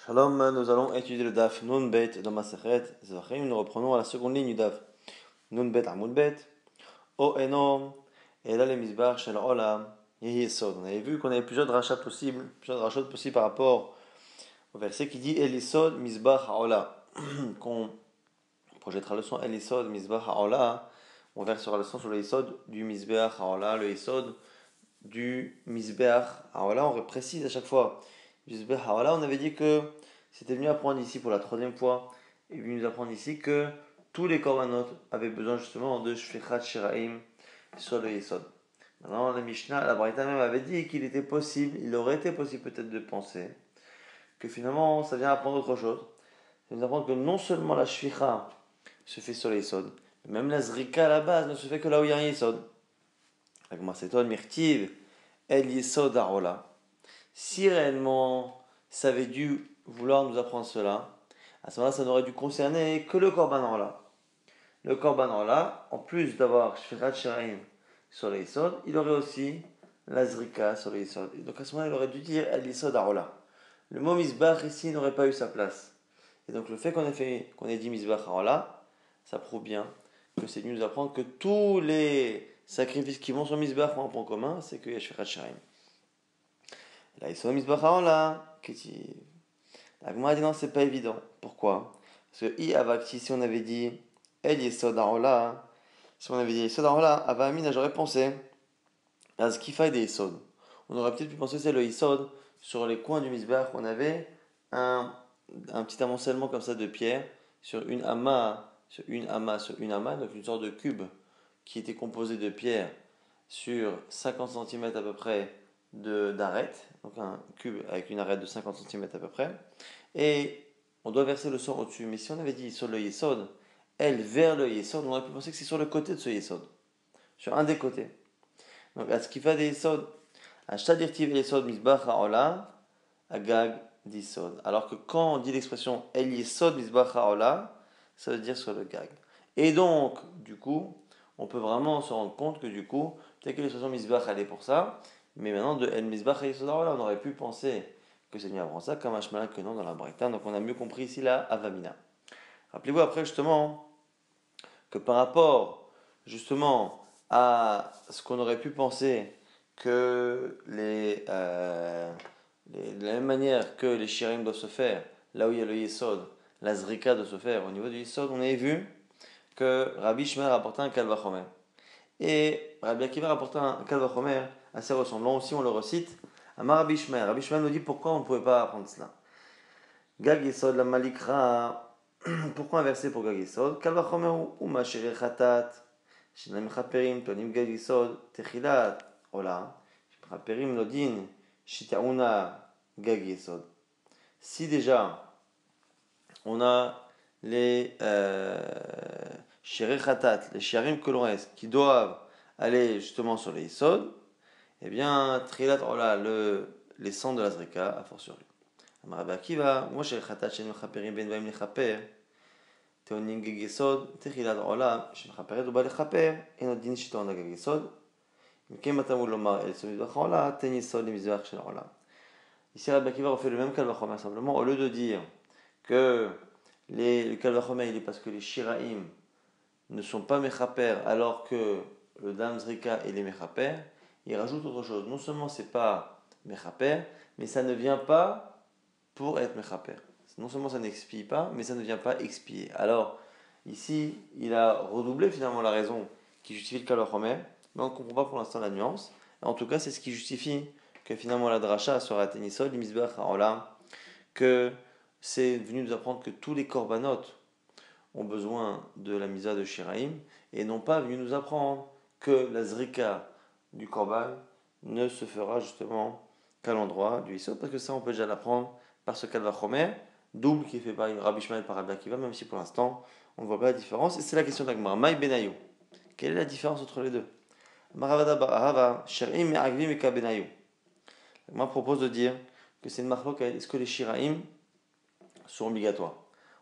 Shalom, nous allons étudier le Daf Nun Bet dans Masechet Zvachim. Nous reprenons à la seconde ligne du Daf Nun Bet Amud Bet. O Enom, et là les Mizbach Shel Olam, Yehi Yesod. On avait vu qu'on avait plusieurs drachas possibles, par rapport au verset qui dit El Yesod Mizbach Haola. Qu'on projettera le son El Yesod Mizbach Haola. On versera le son sur le Yesod du Mizbach Haola, le Yesod du Mizbach Haola. On précise à chaque fois. On avait dit que c'était venu apprendre ici pour la troisième fois, et venu nous apprendre ici que tous les korbanot avaient besoin justement de shfichat shiraim sur le yesod. Maintenant, la Mishnah, la Braïta même avait dit qu'il était possible, il aurait été possible peut-être de penser que finalement ça vient apprendre autre chose. Ça vient apprendre que non seulement la shficha se fait sur le yesod, mais même la zrika à la base ne se fait que là où il y a un yesod. La Gemara s'étonne, mirtiv el yesod arola. Si réellement ça avait dû vouloir nous apprendre cela, à ce moment-là, ça n'aurait dû concerner que le korban là. Le korban là, en plus d'avoir shfirat shiraim sur les yesod, il aurait aussi la zrika sur les yesod. Donc à ce moment-là, il aurait dû dire el yesod arola. Le mot misbach ici n'aurait pas eu sa place. Et donc le fait qu'on ait dit misbach arola, ça prouve bien que c'est venu nous apprendre que tous les sacrifices qui vont sur misbach ont un point commun, c'est qu'il y a shfirat shiraim. Là, ils sont misbach arola, la Gemara dit non, c'est pas évident. Pourquoi? Parce que i avakti, si on avait dit el yesod arola, si on avait dit yesod arola, avamina, j'aurais pensé à ce qu'il faille des yesod. On aurait peut-être pu penser que c'est le yesod sur les coins du misbach. On avait un petit amoncellement comme ça de pierre sur une ama, donc une sorte de cube qui était composé de pierre sur 50 cm à peu près d'arête, donc un cube avec une arête de 50 cm à peu près, et on doit verser le sang au-dessus. Mais si on avait dit sur le yesod, elle vers le yesod, on aurait pu penser que c'est sur le côté de ce yesod, sur un des côtés. Donc à ce qui fait des yesod, à shadirtiv yesod misbach ha'ola, agag d'isod. Alors que quand on dit l'expression el yesod misbach ha'ola, ça veut dire sur le gag. Et donc, du coup, on peut vraiment se rendre compte que du coup, peut-être que l'expression misbach elle est pour ça, mais maintenant de el misbach yesod ha'ola, on aurait pu penser que c'est mieux avant ça, comme Hashmala que non dans la Braïta. Donc on a mieux compris ici la Avamina. Rappelez-vous après justement que par rapport justement à ce qu'on aurait pu penser que de la même manière que les shirim doivent se faire, là où il y a le yesod, la zrika doit se faire au niveau du yesod, on avait vu que Rabbi Shmer rapportait un kalvachomer. Et Rabbi Akiva rapportait un kalvachomer assez ressemblant aussi, on le recite. Amar Rabbi Shmer. Rabbi Shmer nous dit pourquoi on ne pouvait pas apprendre cela. Gag Yesod la Malikra. Pourquoi un verset pour Gag Yesod? Kalvachomer ou Mashire Khatat. Shinam Chaperim, Tonim Gag Yesod, Techilat. Ola. Chaperim Nodin, Shitauna Gag Yesod. Si déjà on a les Shire Khatat, les Shirim que l'on reste, qui doivent aller justement sur les Yesod, eh bien, Trilat Ola, les sangs de la Zrika, a fortiori. אמר רבי עקיבא, כמו שחטאת שאין מכפרים ואין באים לכפר, טעונים גג יסוד, תחילת העולם, שמכפרת ובא לכפר, אין עוד דין שטעון גג יסוד. אם כן מתאמו לומר אל יסוד מזבח העולה, תן יסוד למזבח של העולם. Ici, Rabbi Akiva refait le même kalvachomer, simplement, au lieu de dire que le kalvachomer, il est parce que les shiraim ne sont pas mechaper, alors que le dam zrika et les mechaper, il rajoute autre chose. Non seulement c'est pas mechaper, mais ça ne vient pas pour être mechaper. Non seulement ça n'expie pas, mais ça ne vient pas expier. Alors, ici, il a redoublé finalement la raison qui justifie le kalvachomer, mais on ne comprend pas pour l'instant la nuance. En tout cas, c'est ce qui justifie que finalement la dracha sera tenisol, l'imizbach haolam, que c'est venu nous apprendre que tous les korbanot ont besoin de la misa de shiraim, et non pas venu nous apprendre que la zrika du korban ne se fera justement qu'à l'endroit du isod, parce que ça on peut déjà l'apprendre par ce kalvachomer, double qui est fait par Rabbi Shmuel par Rabbi Akiva, même si pour l'instant on ne voit pas la différence. Et c'est la question d'Agmar. Maï benayu. Quelle est la différence entre les deux? Maravada barahava, shirim et agvim et kabenayu. Agmar propose de dire que c'est une marloque, est-ce que les shiraim sont obligatoires?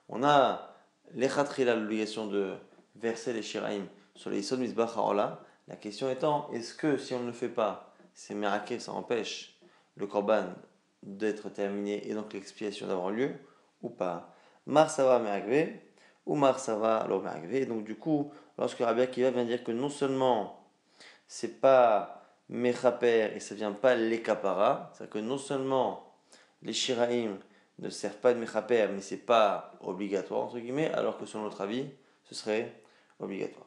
On a l'echatrila, l'obligation de verser les shiraim sur les isod misbach haola. La question étant, est-ce que si on ne le fait pas, c'est miracle, ça empêche le korban d'être terminé et donc l'expiation d'avoir lieu ou pas. Marsava Meragve ou Marsava lo Meragve. Et donc du coup, lorsque Rabbi Akiva vient dire que non seulement c'est pas Mechaper et ça vient pas les kapara, c'est-à-dire que non seulement les Shiraim ne servent pas de Mechaper mais c'est pas obligatoire entre guillemets, alors que selon notre avis, ce serait obligatoire.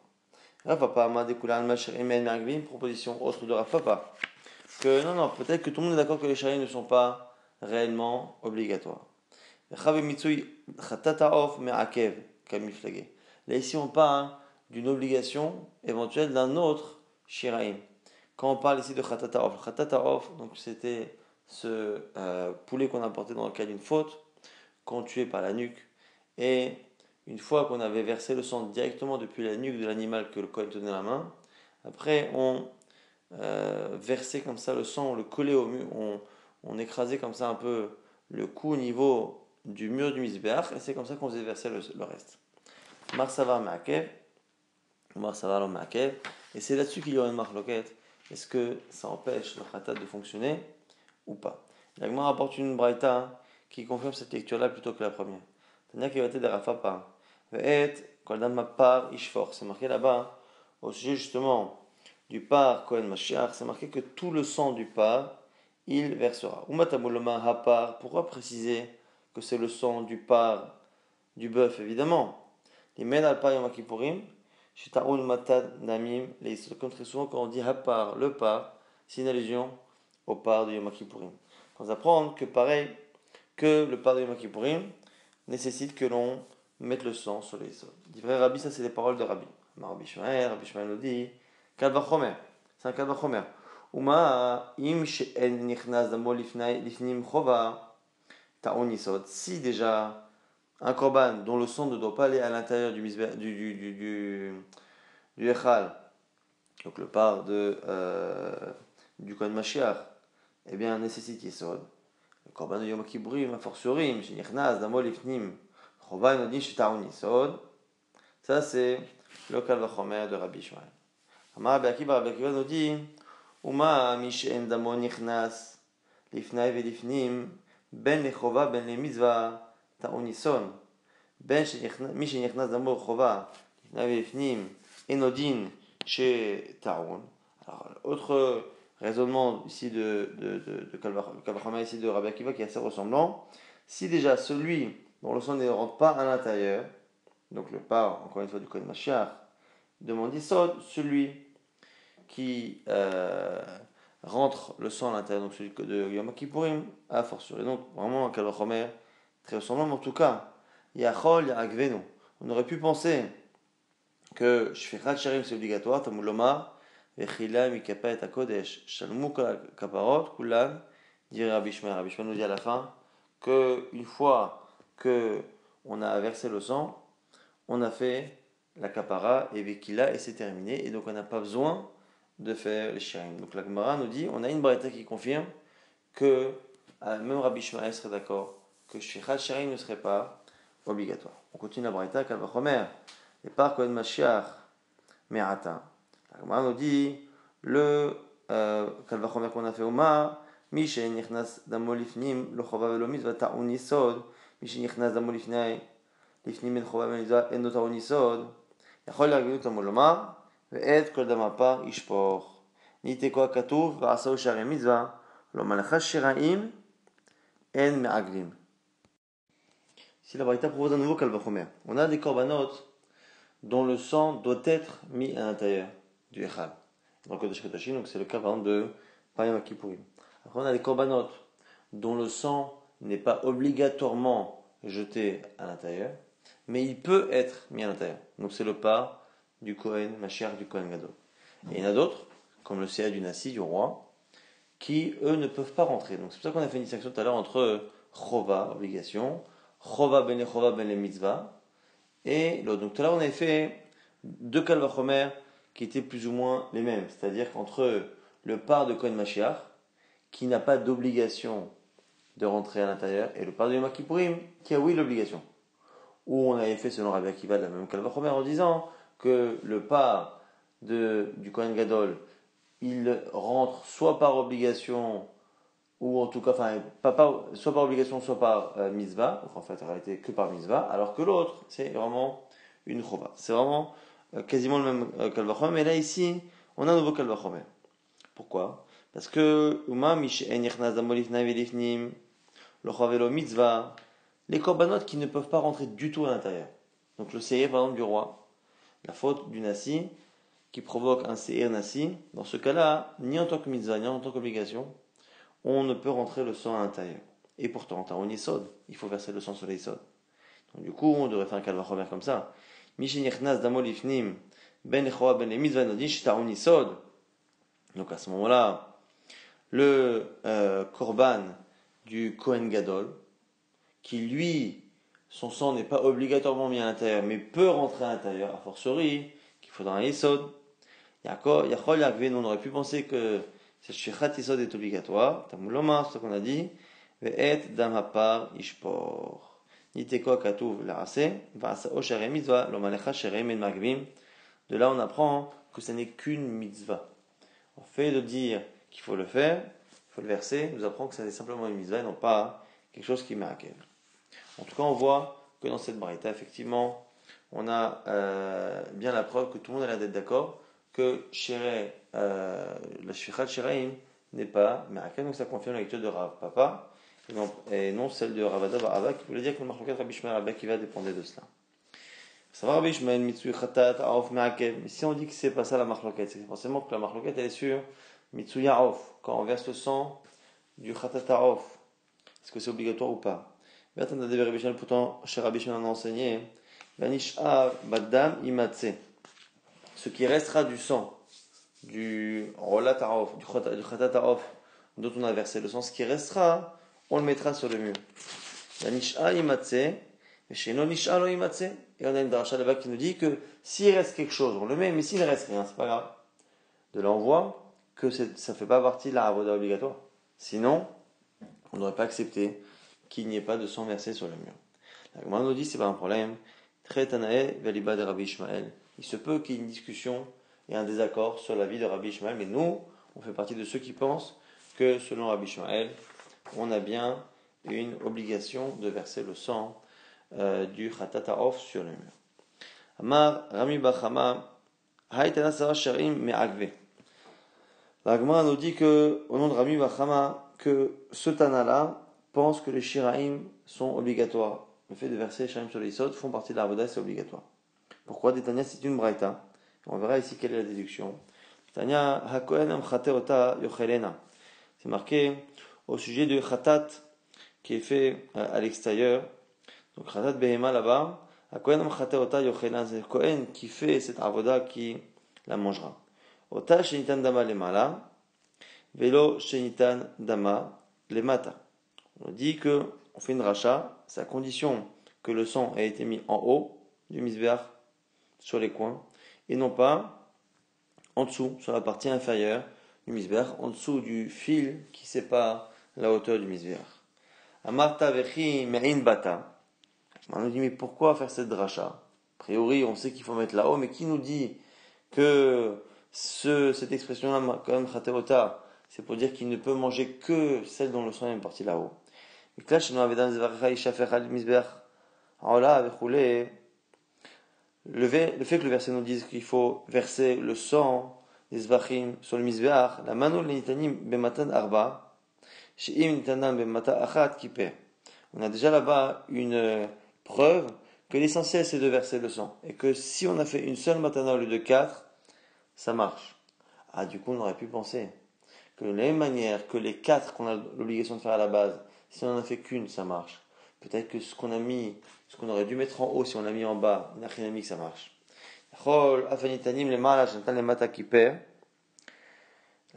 Rav Papa m'a découlé une proposition autre de Rav Papa. Que non, peut-être que tout le monde est d'accord que les Shiraim ne sont pas réellement obligatoires. Là ici on parle d'une obligation éventuelle d'un autre Shiraim. Quand on parle ici de Khatata donc c'était ce poulet qu'on a porté dans le cas d'une faute, qu'on tuait par la nuque, et une fois qu'on avait versé le sang directement depuis la nuque de l'animal que le Kohen tenait dans la main, après on versait comme ça le sang, on le collait au mur, on écrasait comme ça un peu le cou au niveau du mur du misbéach, et c'est comme ça qu'on faisait verser le reste. Marsavar Ma'akev, Marsavar lo Ma'akev, et c'est là-dessus qu'il y aura une marloquette. Est-ce que ça empêche le khatat de fonctionner ou pas? La Gemara apporte une braïta qui confirme cette lecture-là plutôt que la première. C'est-à-dire qu'il va être de Rafapa. Ve'et, Koldam Mapar Ishfor. C'est marqué là-bas, au sujet justement du par Kohen Mashiach, c'est marqué que tout le sang du par, il versera. Umatamuloma Hapar, pourquoi préciser que c'est le sang du par du bœuf, évidemment? Les men al par Yom Kippourim, Shitaun Matad Namim, comme très souvent quand on dit Hapar, le par, c'est une allusion au par de Yom Kippourim. On va apprendre que pareil, que le par de Yom Kippourim nécessite que l'on mette le sang sur les sols. Dit vrai Rabbi, ça c'est les paroles de Rabbi. Rabbi Shmael nous dit Kalvachomer, c'est un Kalvachomer. Uma im she'en nichnas damo lifnim chova ta'on yisod. Si déjà un korban dont le sang ne doit pas aller à l'intérieur du echal, donc le par du Kohen Mashiach, eh bien nécessite yisod. Le korban de Yom Kippourim, a fortiori, shenichnas damo lifnim chova inodin she'ta'on yisod. Ça c'est le Kalvachomer de Rabbi Shmael. Amar Rabbi Akiva nous dit Uma mishen damo nichnas lifnai velifnim ben lechova ben lemitzvah ta'on yisod. Ben mi shenichnas damo chova lifnai velifnim enodin chez ta'on. Alors autre raisonnement ici de Kalvachomer ici de Rabbi Akiva qui est assez ressemblant. Si déjà celui dont le sang ne rentre pas à l'intérieur, donc le part encore une fois du Kohen Mashiach, demande Yisod, celui qui rentre le sang à l'intérieur, donc celui de Yom Kippourim, a fortiori. Donc vraiment un Kalvachomer très ressemblant, mais en tout cas, Yachol Ya'agvenu. On aurait pu penser que Shfichat Sharim c'est obligatoire, Tamul Lomar, Vechila Mikapa et Akodesh, Shalmu Kaparot, Kulan, dirait Rabbi Shmael. Rabbi Shmael nous dit à la fin qu'une fois que on a versé le sang, on a fait la kapara et Vekila et c'est terminé. Et donc on n'a pas besoin de faire les shirim. Donc la Gemara nous dit, on a une braïta qui confirme que même Rabbi Shmael serait d'accord que Shfichat Shirim ne serait pas obligatoire. On continue la braïta, Kalvachomer, et par Kohen Mashiach, Me'ata. La Gemara nous dit, le Kalvachomer qu'on a fait au Ma, Mishen Nichnas Damo Lifnim, lo Chova velo Mitzvah Ta'un Yisod, Mishen Nichnas Damo Lifnai, לפנים בין חובה בין אין לו טעון יסוד, יכול להגביל אותם ולומר, ואת כל דם הפר ישפוך. ניתקו הכתוב, ועשו שערי מצווה, לא מלאכה שרעים, אין מעגלים. Ici, la Braïta propose un nouveau Kalvachomer. On a des korbanot dont le sang doit être mis à l'intérieur du Echal. Dans le Kodesh Kodashim, donc c'est le cas par exemple de Yom Kippourim. Après, on a des korbanot dont le sang n'est pas obligatoirement jeté à l'intérieur, mais il peut être mis à l'intérieur. Donc c'est le pas du Kohen Mashiach, du Kohen Gadol. Et il y en a d'autres, comme le CA du Nassi, du roi, qui eux ne peuvent pas rentrer. Donc c'est pour ça qu'on a fait une distinction tout à l'heure entre Chova, obligation, Chova ben le mitzvah, et l'autre. Donc tout à l'heure on avait fait deux Kalvachomer qui étaient plus ou moins les mêmes. C'est-à-dire qu'entre le part de Kohen Mashiach, qui n'a pas d'obligation de rentrer à l'intérieur, et le part de Yom Kippourim, qui a oui l'obligation. Où on avait fait selon Rabbi Akiva la même Kalvachomer en disant que le pas du Kohen Gadol, il rentre soit par obligation ou en tout cas, enfin, soit par obligation, soit par mitzvah, donc en fait, en réalité, que par mitzvah, alors que l'autre, c'est vraiment une chova. C'est vraiment quasiment le même kal vachomer, mais là, ici, on a un nouveau kal vachomer. Pourquoi? Parce que, mitzvah, les korbanot qui ne peuvent pas rentrer du tout à l'intérieur. Donc le seir, par exemple, du roi, la faute du nasi, qui provoque un seir nasi, dans ce cas-là, ni en tant que mitzvah, ni en tant qu'obligation, on ne peut rentrer le sang à l'intérieur. Et pourtant, t'as un isod, il faut verser le sang sur les isod. Donc du coup, on devrait faire un kal vachomer comme ça. Mishenichnas damol ifnim, ben echoa ben le mitzvah nodish, t'as un isod. Donc à ce moment-là, le korban du Kohen Gadol, qui lui, son sang n'est pas obligatoirement mis à l'intérieur, mais peut rentrer à l'intérieur, a fortiori, qu'il faudra un yesod. Yachol Yagvé, nous on aurait pu penser que cette shechat yesod est obligatoire. Tamuloma, c'est ce qu'on a dit. Ve'et dam hapar ishpor. Niteko katuv la'ase, va'asa o sherem mitzvah, lo malecha sherem en magvim. De là, on apprend que ce n'est qu'une mitzvah. En fait de dire qu'il faut le faire, il faut le verser, nous apprend que c'est simplement une mitzvah et non pas quelque chose qui met à quel. En tout cas, on voit que dans cette braïta, effectivement, on a bien la preuve que tout le monde a l'air d'être d'accord que la shfichat shiraim n'est pas mais à quel, donc ça confirme la lecture de Rav Papa et non celle de Rav Ada Bar Ava qui voulait dire que le marloquet Rabbi Shmuel Rabbi qui va dépendre de cela. Savoir Rabbi Shmuel mitzui chatat aof me'akev. Mais si on dit que c'est pas ça la marloquet, c'est forcément que la marloquet elle est sur mitzui aof, quand on verse le sang du chatat aof. Est-ce que c'est obligatoire ou pas? Pourtant, chez Rabbi Shmuel on a enseigné badam imatse. Ce qui restera du sang, du rolat ta'of, du chatat ta'of, dont on a versé le sang, ce qui restera, on le mettra sur le mur. Vanish'a imatse, et chez non nish'a lo imatse. Et on a une dracha là-bas qui nous dit que s'il reste quelque chose, on le met, mais s'il ne reste rien, c'est pas grave. De là, on voit que ça ne fait pas partie de la avoda obligatoire. Sinon, on n'aurait pas accepté qu'il n'y ait pas de sang versé sur le mur. La Gemara nous dit c'est pas un problème. Très Tanae veliba de Rabbi Ishmael. Il se peut qu'il y ait une discussion et un désaccord sur la vie de Rabbi Ishmael, mais nous, on fait partie de ceux qui pensent que selon Rabbi Ishmael, on a bien une obligation de verser le sang du Khatat Ha'of sur le mur. Amar Rami Bachama Haïtana Sarah Sharim Me'agve. La Gemara nous dit que, au nom de Rami Bachama, que ce Tana-là pense que les Shiraim sont obligatoires. Le fait de verser les Shiraim sur les Yisod font partie de l'Avoda, c'est obligatoire. Pourquoi? Détania, c'est une braïta. On verra ici quelle est la déduction. Détania, Hakohen am chateota yochelena. C'est marqué au sujet de Khatat qui est fait à l'extérieur. Donc Khatat Behema là-bas. Hakohen am chateota yochelena. C'est le Kohen qui fait cette Avoda qui la mangera. Ota shenitan dama lemala. Velo shenitan dama lemata. On dit que on fait une racha, c'est à condition que le sang ait été mis en haut du misbéach, sur les coins, et non pas en dessous, sur la partie inférieure du misbéach, en dessous du fil qui sépare la hauteur du misbéach. Amarta vechi me'in bata. On nous dit mais pourquoi faire cette dracha? A priori, on sait qu'il faut mettre là-haut, mais qui nous dit que cette expression-là, comme chateota, c'est pour dire qu'il ne peut manger que celle dont le sang est parti là-haut. Le fait que le verset nous dise qu'il faut verser le sang des zvachim sur le mizbeach, la mano l'nitanim bematan arba, she'im nitanam bemata achat kiper. On a déjà là-bas une preuve que l'essentiel c'est de verser le sang et que si on a fait une seule matana au lieu de 4, ça marche. Ah, du coup on aurait pu penser que de la même manière que les 4 qu'on a l'obligation de faire à la base, si on n'en a fait qu'une, ça marche. Peut-être que ce qu'on aurait dû mettre en haut, si on l'a mis en bas, on n'a rien mis que ça marche. La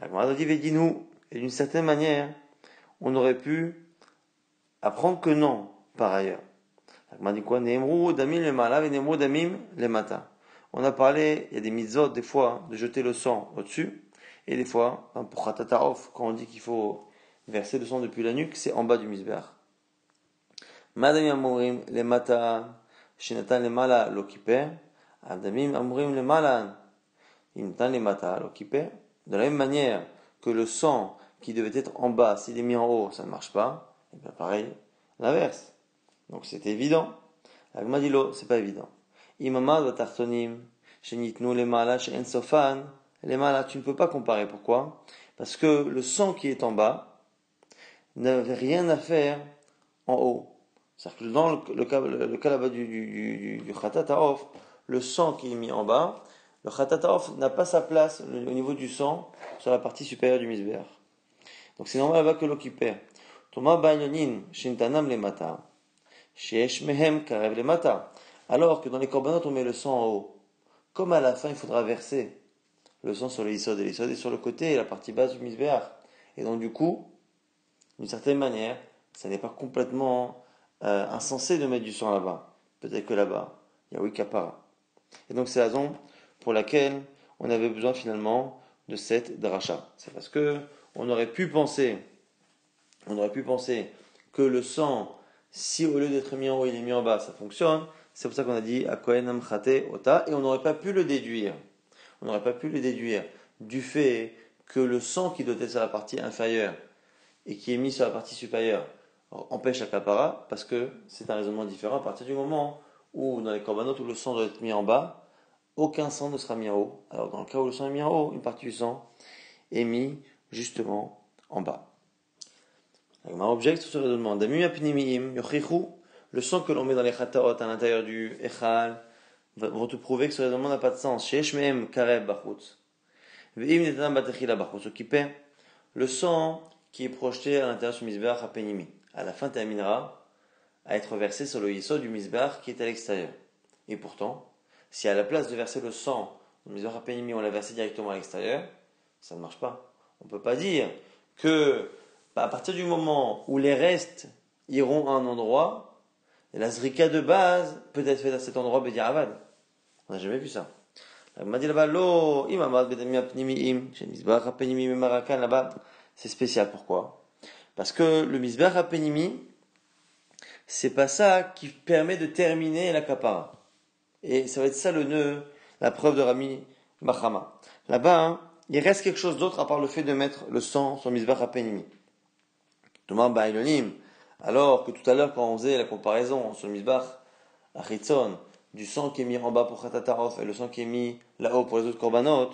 Gemara dit Vedinu, et d'une certaine manière, on aurait pu apprendre que non, par ailleurs. La Gemara dit quoi? Neemru damim le mala et neemru damim le mata. On a parlé, il y a des mitzvot, des fois, de jeter le sang au-dessus, et des fois, pour Khatat, quand on dit qu'il faut verser le sang depuis la nuque, c'est en bas du misbéach. Madamim amurim le mata, shenatan le mala lo kiper, adamim amurim le mala, inatan le mata lo kiper. De la même manière que le sang qui devait être en bas, s'il est mis en haut, ça ne marche pas. Et bien pareil, l'inverse. Donc c'était évident. L'agma dit l'eau, c'est pas évident. Imamad va tartonim, shenitnu les malas, shen sofan, les malas, tu ne peux pas comparer. Pourquoi? Parce que le sang qui est en bas n'avait rien à faire en haut. C'est-à-dire que dans le cas là-bas du Khatat Ha'of, le sang qui est mis en bas, le Khatat Ha'of n'a pas sa place au niveau du sang sur la partie supérieure du misbéach. Donc c'est normal là-bas que l'eau qui perd. Toma ba'inyonin shintanam lemata, sheesh mehem karev lemata. Alors que dans les korbanot on met le sang en haut. Comme à la fin il faudra verser le sang sur les isod, et les isod est sur le côté et la partie basse du misbéach. Et donc du coup, d'une certaine manière, ça n'est pas complètement insensé de mettre du sang là-bas. Peut-être que là-bas, il y a oui kapara. Et donc c'est la raison pour laquelle on avait besoin finalement de cette dracha. C'est parce que on aurait pu penser que le sang, si au lieu d'être mis en haut, il est mis en bas, ça fonctionne. C'est pour ça qu'on a dit Akohen Amchate Ota, et on n'aurait pas pu le déduire. On n'aurait pas pu le déduire du fait que le sang qui doit être sur la partie inférieure et qui est mis sur la partie supérieure empêche la kapara, parce que c'est un raisonnement différent. À partir du moment où, dans les korbanot, où le sang doit être mis en bas, aucun sang ne sera mis en haut. Alors, dans le cas où le sang est mis en haut, une partie du sang est mise justement en bas. Ma objecte sur ce raisonnement, le sang que l'on met dans les khataot à l'intérieur du echal vont te prouver que ce raisonnement n'a pas de sens. Sheesh mehem kareb bachutz. Ve'im netanam batechila bachutz. Ce qui perd le sang qui est projeté à l'intérieur du misbeach à penimi. À la fin, terminera à être versé sur le yisod du misbeach qui est à l'extérieur. Et pourtant, si à la place de verser le sang du misbeach à penimi, on l'a versé directement à l'extérieur, ça ne marche pas. On ne peut pas dire que à partir du moment où les restes iront à un endroit, la zrika de base peut être faite à cet endroit bediavad. On n'a jamais vu ça. Là-bas, c'est spécial. Pourquoi? Parce que le misbech apenimi, c'est pas ça qui permet de terminer la kapara. Et ça va être ça le nœud, la preuve de Rami Bachama. Là-bas, il reste quelque chose d'autre à part le fait de mettre le sang sur le misbech apenimi. Thomas Ba'ilonim, alors que tout à l'heure, quand on faisait la comparaison sur le misbach achitzon, du sang qui est mis en bas pour Khatatarof et le sang qui est mis là-haut pour les autres korbanot,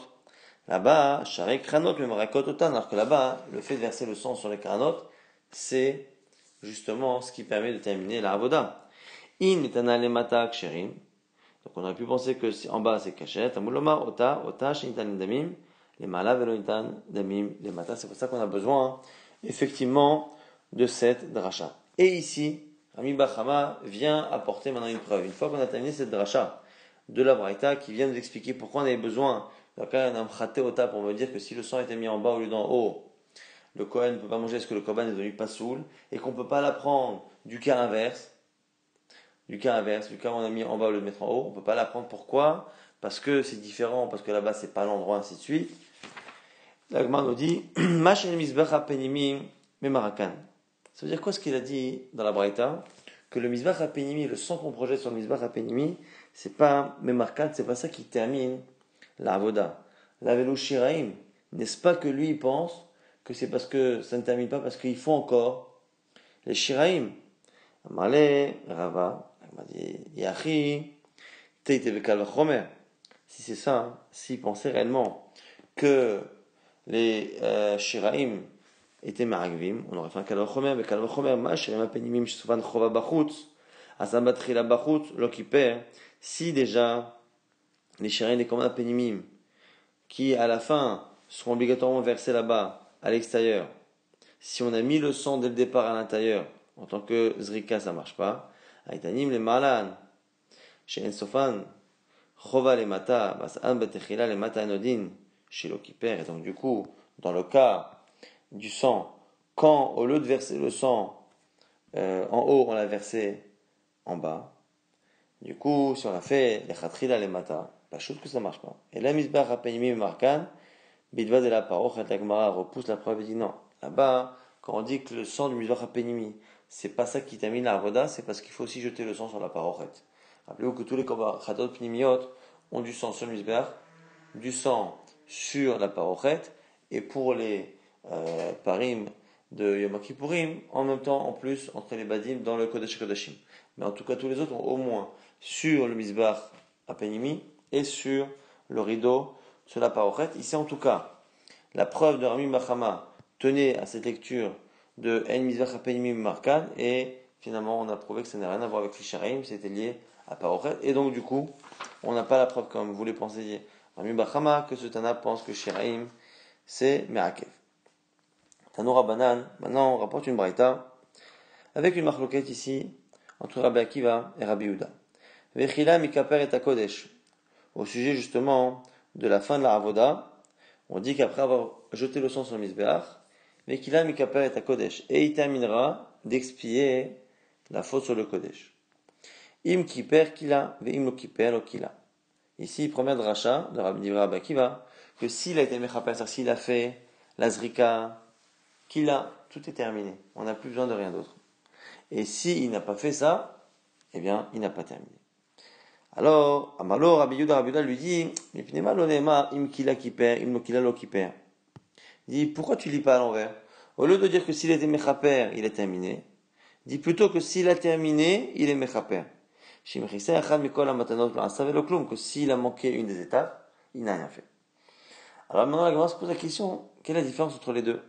là-bas, Sharek Kranot, même Rakot Otan, alors que là-bas, le fait de verser le sang sur les Kranot, c'est justement ce qui permet de terminer la Avoda. In etana lemata ksherim, donc on aurait pu penser que en bas c'est cachet, amulomar ota, shinitan damim, les mala velonitan damim, les mata, c'est pour ça qu'on a besoin, effectivement, de cette dracha. Et ici, Rami Bachama vient apporter maintenant une preuve. Une fois qu'on a terminé cette dracha de la Braïta qui vient nous expliquer pourquoi on avait besoin d'un amchate ota pour me dire que si le sang était mis en bas au lieu d'en haut, le Kohen ne peut pas manger parce que le Korban est devenu pasoul et qu'on ne peut pas l'apprendre du cas inverse. Du cas où on a mis en bas au lieu de mettre en haut, on ne peut pas l'apprendre. Pourquoi? Parce que c'est différent, parce que là-bas c'est pas l'endroit, ainsi de suite. L'Agma nous dit Mashen misbech penimi memarakan. Ça veut dire quoi ce qu'il a dit dans la Braïta? Que le misbach apenimi, le sang qu'on projette sur le misbach apenimi, c'est pas memarkan, c'est pas ça qui termine la avoda. La velo shiraim, n'est-ce pas que lui il pense que c'est parce que ça ne termine pas parce qu'il faut encore les shiraim. Amalé, Rava, il m'a dit Yachi, teite bekal vachomer. Si c'est ça, hein, s'il pensait réellement que les shiraim étaient maragvim, on aurait fait un kalvachomer, mais kalvachomer, ma shirim apenimim shsovan chova bachutz, asam batchila bachutz, lo qui perd, si déjà les shiraim des commandes apenimim, qui à la fin seront obligatoirement versés là-bas, à l'extérieur, si on a mis le sang dès le départ à l'intérieur, en tant que zrika, ça marche pas, aitanim le malan, chez Ensofan, chova le mata, bas'an betechila le mata anodin, chez lo qui perd, et donc du coup, dans le cas du sang, quand au lieu de verser le sang en haut, on l'a versé en bas, du coup, si on a fait les khatrila les mata, pas chose que ça marche pas. Et la misbach apenimi markan, bidva de la paroch, et la Gemara repousse la preuve et dit non. Là-bas, quand on dit que le sang du misbach apenimi, c'est pas ça qui termine la avoda, c'est parce qu'il faut aussi jeter le sang sur la parochet. Rappelez-vous que tous les khatot pnimiot ont du sang sur le misbach, du sang sur la parochet, et pour les parim de Yom Kippourim, en même temps, en plus, entre les badim dans le Kodesh Kodashim. Mais en tout cas, tous les autres ont au moins sur le Mizbach à Penimi et sur le rideau sur la Parochet. Ici, en tout cas, la preuve de Rami Bachama tenait à cette lecture de En Mizbach à Penimi Markan, et finalement, on a prouvé que ça n'a rien à voir avec les Shiraim, c'était lié à Parochet. Et donc, du coup, on n'a pas la preuve, comme vous les pensez, Rami Bachama, que ce Tana pense que Shiraim, c'est Me'akev. Tanoura Banan, maintenant on rapporte une braïta avec une marloquette ici entre Rabbi Akiva et Rabbi Yehuda. Vechila mikaper et Kodesh. Au sujet justement de la fin de la Avoda, on dit qu'après avoir jeté le sang sur le Mizbeach, Vechila mikaper et Kodesh, et il terminera d'expier la faute sur le Kodesh. Im kiper kila, veim lo kiper lo kila. Ici, première dracha de Rabbi Akiva, que s'il a été mechaper, c'est-à-dire s'il a fait la zrika, qu'il a, tout est terminé. On n'a plus besoin de rien d'autre. Et s'il n'a pas fait ça, eh bien, il n'a pas terminé. Alors, Amalo, Rabbi Yehuda lui dit, mais Pnema l'onema, im kila kiper, im kila lo kiper. Il dit, pourquoi tu lis pas à l'envers? Au lieu de dire que s'il était mechaper, il est terminé, dis plutôt que s'il a terminé, il est mechaper. Que s'il a manqué une des étapes, il n'a rien fait. Alors maintenant, la Gemara se pose la question, quelle est la différence entre les deux?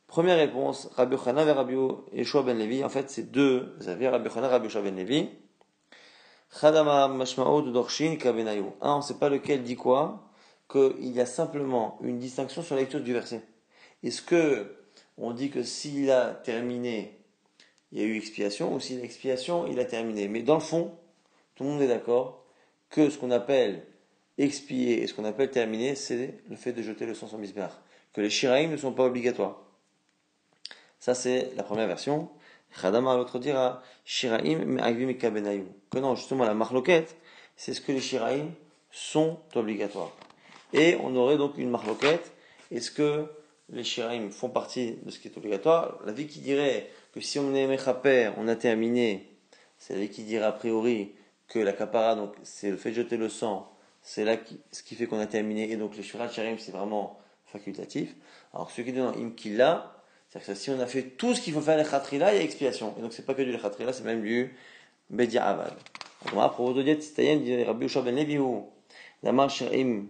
Première réponse, Rabbi Yochanan et Rabbi Yeshua ben Levi. En fait, c'est deux avis, Rabbi Yochanan et Rabbi Yeshua ben Levi. Chadama mashma'od dorshin kabenayu. On ne sait pas lequel dit quoi, qu'il y a simplement une distinction sur la lecture du verset. Est-ce que on dit que s'il a terminé, il y a eu expiation, ou s'il a expiation, il a terminé? Mais dans le fond, tout le monde est d'accord que ce qu'on appelle expier et ce qu'on appelle terminer, c'est le fait de jeter le sang sur Mizbeach. Que les shiraim ne sont pas obligatoires. Ça, c'est la première version. Chadama, l'autre dira, shiraim me'agvim et kabenayu. Que non, justement, la marloquette, c'est ce que les shiraim sont obligatoires. Et on aurait donc une marloquette. Est-ce que les shiraim font partie de ce qui est obligatoire? La vie qui dirait que si on est mechaper, on a terminé, c'est la vie qui dirait a priori que la kapara, donc c'est le fait de jeter le sang, c'est là ce qui fait qu'on a terminé, et donc les shiraim, c'est vraiment facultatif. Alors ceux qui disent dans imkilla, c'est-à-dire que si on a fait tout ce qu'il faut faire les khatrila, il y a expiation. Et donc c'est pas que du khatrila, c'est même du bedia avad. Donc à propos de diète, c'est dit Rabbi Yeshua ben Levi ou Damar shirim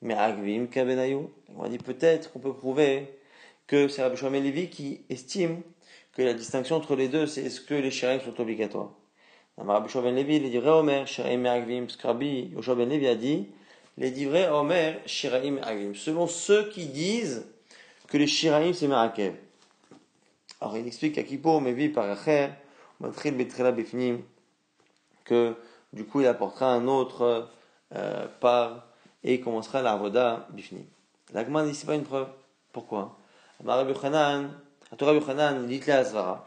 me'agvim kabenayu. On a dit peut-être qu'on peut prouver que c'est Rabbi Yeshua ben Levi qui estime que la distinction entre les deux, c'est est-ce que les shirim sont obligatoires. Damar Rabbi Yeshua ben Levi, les divrei Omer shirim me'agvim, parce que Rabbi Yeshua ben Levi a dit les divrei Omer shirim me'agvim, selon ceux qui disent que les shiraim c'est me'akev. Alors il explique à Kippo, mais vit par Acher, Matril Betrela Bifnim, que du coup il apportera un autre par et il commencera la Avoda Bifnim. L'Agman dit c'est pas une preuve. Pourquoi? Rabbi Yochanan, Rabbi Yochanan, il dit la Asvara.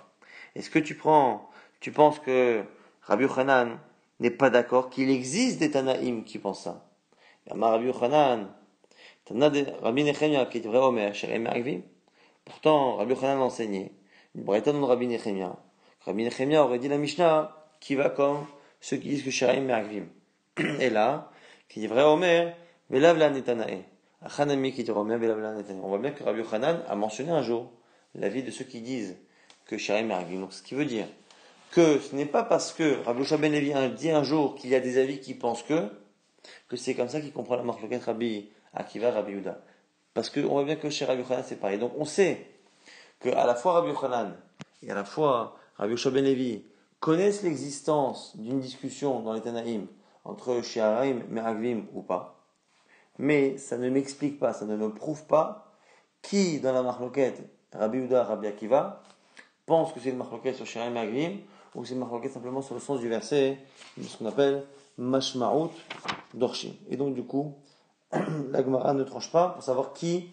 Est-ce que tu penses que Rabbi Yochanan n'est pas d'accord qu'il existe des Tanaïm qui pensent ça? Rabbi Yochanan, Rabbi Nechemia qui est vrai Omer, Sherem Agvim. Pourtant, Rabbi Yochanan enseignait une braïta de Rabbi Nechemia. Rabbi Nechemia aurait dit la Mishnah qui va comme ceux qui disent que Shiraim Me'agvim. Et là, qui dit vrai Omer, Velav la Netanae. Achanami qui dit Omer, Velav la Netanae. On voit bien que Rabbi Yochanan a mentionné un jour l'avis de ceux qui disent que Shiraim Me'agvim. Donc ce qui veut dire que ce n'est pas parce que Rabbi Yeshua ben Levi dit un jour qu'il y a des avis qui pensent que c'est comme ça qu'il comprend la marque Rabbi Akiva, Rabbi Yehuda. Parce qu'on voit bien que chez Rabbi Yochanan c'est pareil. Donc on sait que à la fois Rabbi Yochanan et à la fois Rabbi Yeshua ben Levi connaissent l'existence d'une discussion dans les Tanaïm entre Shiraim, Me'agvim ou pas. Mais ça ne m'explique pas, ça ne me prouve pas qui dans la marloquette Rabbi Yehuda, Rabbi Akiva pense que c'est une marloquette sur Shiraim, Me'agvim ou c'est une marloquette simplement sur le sens du verset, ce qu'on appelle Mashma'ut Dorshim. Et donc du coup, la Gemara ne tranche pas pour savoir qui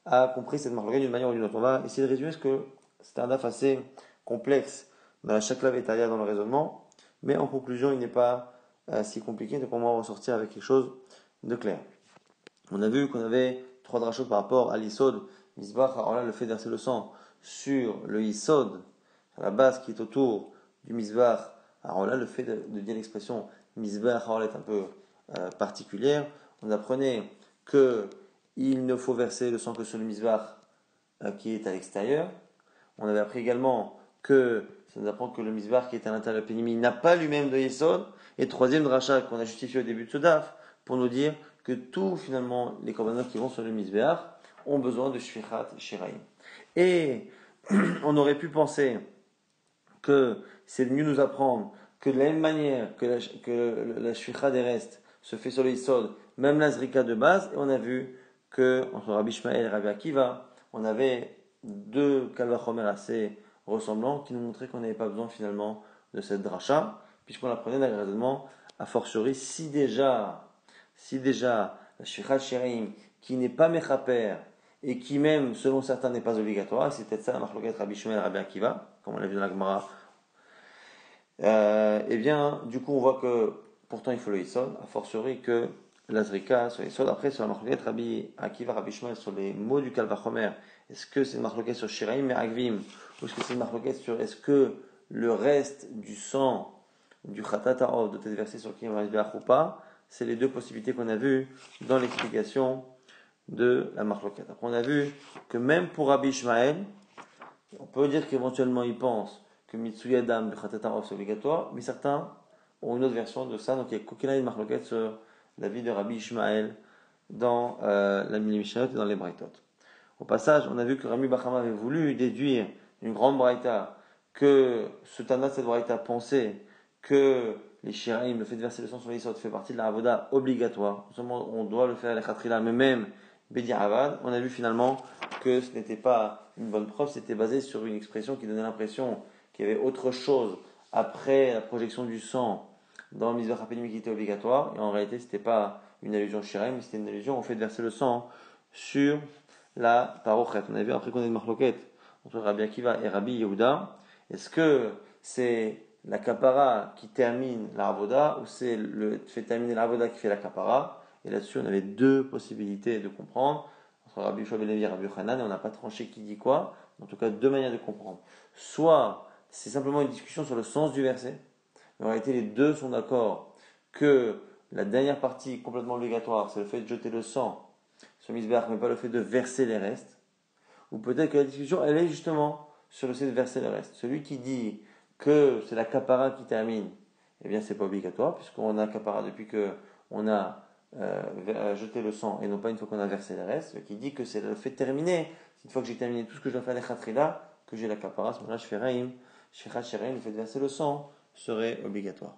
a compris cette marloquette d'une manière ou d'une autre. On va essayer de résumer parce que c'est un daf assez complexe dans la Shakla Vetalia dans le raisonnement, mais en conclusion il n'est pas si compliqué, donc on va ressortir avec quelque chose de clair. On a vu qu'on avait trois drachot par rapport à l'Isod, Misbach, alors là le fait de verser le sang sur le Isod, à la base qui est autour du Misbach, alors là le fait de dire l'expression Misbach, alors là est un peu particulière. On apprenait que il ne faut verser le sang que sur le misbach qui est à l'extérieur. On avait appris également que ça nous apprend que le misbach qui est à l'intérieur de la pénimi n'a pas lui-même de yesod. Et troisième dracha qu'on a justifié au début de ce daf pour nous dire que tous finalement les korbanot qui vont sur le misbach ont besoin de shfichat shiraim. Et on aurait pu penser que c'est venu nous apprendre que de la même manière que la shficha des restes se fait sur le yesod, même la zrika de base, et on a vu que entre Rabbi Ishmael et Rabbi Akiva, on avait deux kalvachomer assez ressemblants qui nous montraient qu'on n'avait pas besoin finalement de cette dracha, puisqu'on l'apprenait d'un raisonnement a fortiori si déjà la shficha shirim qui n'est pas mechaper et qui même selon certains n'est pas obligatoire, c'est peut-être ça la marloquette Rabbi Ishmael et Rabbi Akiva, comme on l'a vu dans la Gemara. Eh bien, du coup, on voit que pourtant il faut le Yisod, a fortiori que la Zrika sur Yisod. Après, sur la marloquette Rabbi Akiva, Rabbi Shmuel, sur les mots du Kalvachomer, est-ce que c'est une marloquette sur Shiraim mais Agvim, ou est-ce que c'est une marloquette sur est-ce que le reste du sang du Khatat Ha'ov doit être versé sur qui on va ou pas? C'est les deux possibilités qu'on a vues dans l'explication de la marloquette. Après, on a vu que même pour Rabbi Ishmael, on peut dire qu'éventuellement il pense que Mitsuyadam de Khatatarov c'est obligatoire, mais certains ont une autre version de ça. Donc il y a Kokina et Marloquet sur la vie de Rabbi Ishmael dans la Mini Mishnayot et dans les Braithot. Au passage, on a vu que Rami Bachama avait voulu déduire une grande Braïta, que ce Tana de cette Braïta pensait que les Shiraim, le fait de verser le sang sur les sortes, fait partie de la Avoda obligatoire. Non seulement on doit le faire à la Khatrila, mais même Bedi Avad. On a vu finalement que ce n'était pas une bonne preuve, c'était basé sur une expression qui donnait l'impression qu'il y avait autre chose après la projection du sang dans le Mizbach HaPenim qui était obligatoire, et en réalité c'était pas une allusion Shiraim, mais c'était une allusion au fait de verser le sang sur la Parochet. On a vu après qu'on a une marloquette entre Rabbi Akiva et Rabbi Yehuda. Est-ce que c'est la kapara qui termine la avoda ou c'est le fait terminer la avoda qui fait la kapara? Et là-dessus, on avait deux possibilités de comprendre entre Rabbi Yoshua ben Levi et Rabbi Yochanan, et on n'a pas tranché qui dit quoi. En tout cas, deux manières de comprendre. Soit c'est simplement une discussion sur le sens du verset, mais en réalité, les deux sont d'accord que la dernière partie complètement obligatoire, c'est le fait de jeter le sang sur Misbach, mais pas le fait de verser les restes. Ou peut-être que la discussion, elle est justement sur le fait de verser les restes. Celui qui dit que c'est la capara qui termine, eh bien, c'est pas obligatoire, puisqu'on a capara depuis que on a jeté le sang et non pas une fois qu'on a versé les restes. Celui qui dit que c'est le fait de terminer, une fois que j'ai terminé tout ce que je dois faire les khatrila, que j'ai la capara, à ce moment-là, je fais raïm, le fait de verser le sang serait obligatoire.